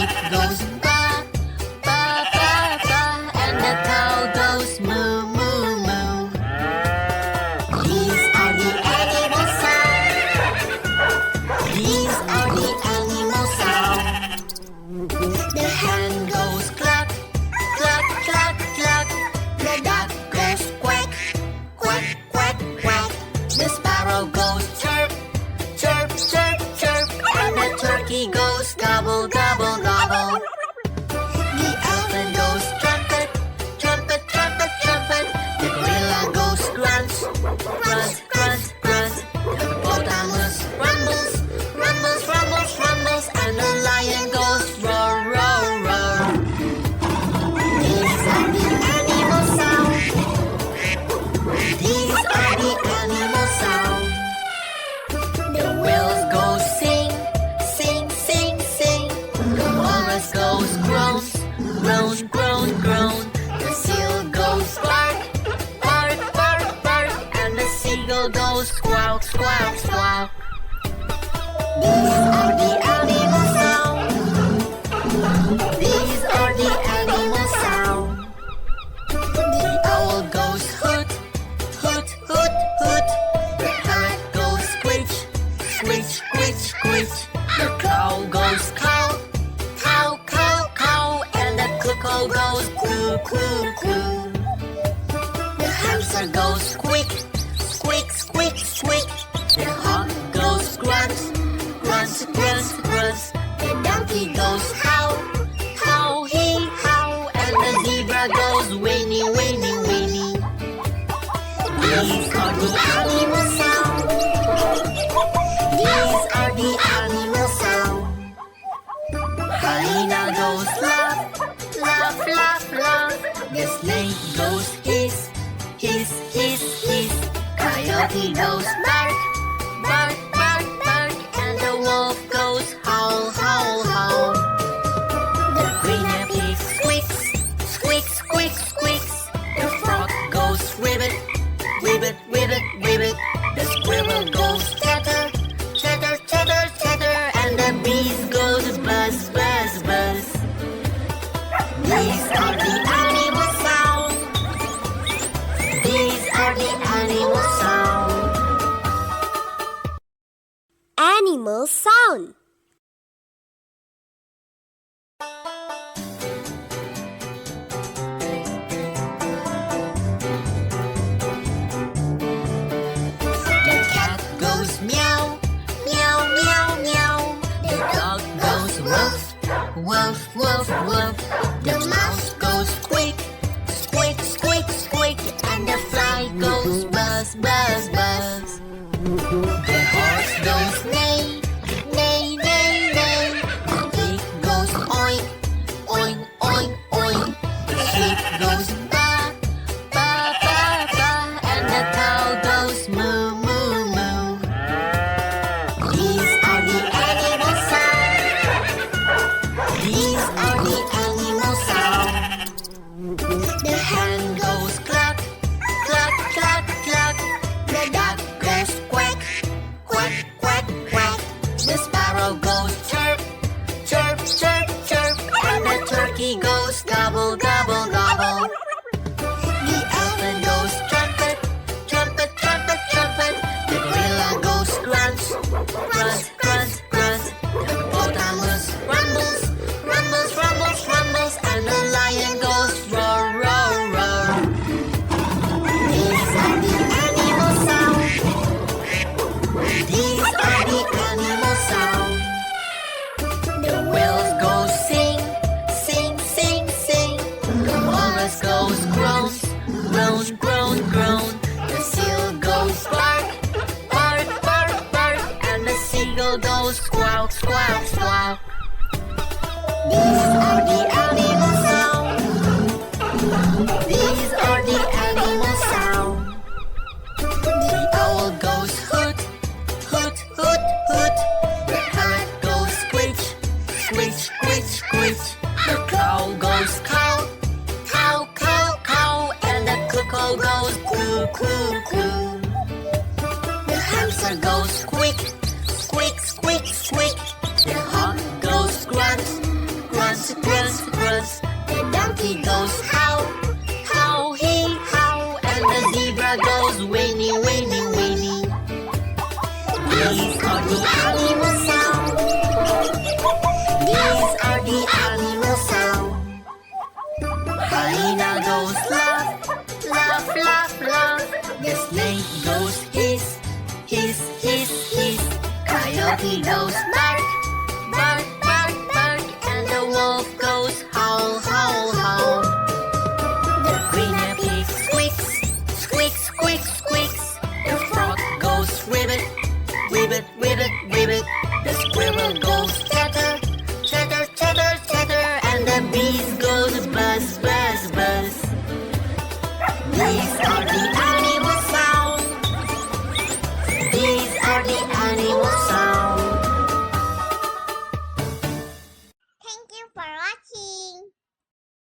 sheep goes ba, ba, ba, ba, and the cow goes moo, moo, moo. These are the animal sounds. These are the animal sounds. The hen goes cluck, cluck, cluck, cluck. The duck goes quack, quack, quack, quack. The sparrow goes chirp, chirp, chirp, chirp. And the turkey goes gobble, gobble, gobble. The elephant goes trumpet, trumpet, trumpet, trumpet. The gorilla goes grunt, grunt, grunt, grunt. The hippopotamus rumbles, rumbles, rumbles, rumbles. And the lion goes roar, roar, roar. These are the animal sounds. These are the animal sounds. The whales go sing, sing, sing, sing. The walrus goes groans, groan, groan, groan. The seal goes bark, bark, bark, bark. And the seagull goes squawk, squawk, squawk. These are the animal sounds. These are the animal sounds. The owl goes hoot, hoot, hoot, hoot. The parrot goes squitch, squitch, squitch, squitch. The crow goes cow, cow, cow, cow. And the cuckoo goes coo, coo, coo. The hamster goes squeak, squeak, squeak, squeak. The hawk goes grunt, grunt, grunt, grunt. The donkey goes how, how, hee, how. And the zebra goes whinny, whinny, whinny. These are the animal sounds. These are the animal sounds. Hyena goes laugh, laugh, laugh, laugh. The snake goes hiss, hiss, hiss, hiss. Coyote goes bark, bark, bark, bark. And the wolf goes howl, howl, howl. The guinea pig squeaks, squeaks, squeaks, squeaks. The frog goes ribbit, ribbit, ribbit, ribbit. The squirrel goes chatter, chatter, chatter, chatter. And the bees goes buzz, buzz, buzz. These are the animal sounds. These are the animal sounds. Animal sound. The cat goes meow, meow, meow, meow. The dog goes woof, woof, woof, woof. The mouse goes squeak, squeak, squeak, squeak. And the fly goes buzz, buzz, buzz. The horse goes neigh, neigh, neigh, neigh. The pig goes oink, oink, oink, oink. The sheep goes ba, ba, ba, ba. And the cow goes moo, moo, moo. These are the animal sounds. These are the animal sounds. The hen goes cluck, cluck, cluck, cluck. The duck goes quack, quack, quack, quack. The sparrow goes chirp, chirp, chirp, chirp. And the turkey goes gobble, gobble, gobble. The elephant goes trumpet, trumpet, trumpet, trumpet. The gorilla goes grunt, grunt, grunt, grunt. The hippopotamus rumbles, rumbles, rumbles, rumbles. And the lion goes roar, roar, roar. These are the animal sounds. These are the animal sounds. The whales go sing, sing, sing, sing. The walrus goes groans, groan, groan, groan. The seal goes bark, bark, bark, bark. And the seagull goes squawk, squawk, squawk. These are the animal sounds. These are the animal sounds. The owl goes hoot, hoot, hoot, hoot. The parrot goes squitch, squitch, squitch, squitch. The crow goes cow, cow, cow, cow. And the cuckoo goes coo, coo, coo. The hamster goes squeak, squeak, squeak, squeak. The hawk goes grunt, grunt, the animal sound. Hyena goes laugh, laugh, laugh, laugh. The snake goes hiss, hiss, hiss, hiss. Coyote goes bark, bark, bark, bark. And the wolf goes howl, howl, howl. The guinea pig squeaks, squeaks, squeaks, squeaks. The frog goes ribbit, ribbit, ribbit, ribbit. The squirrel goes chatter, chatter, chatter, chatter. And the bees goes buzz, buzz, buzz. These are the animal sounds. These are the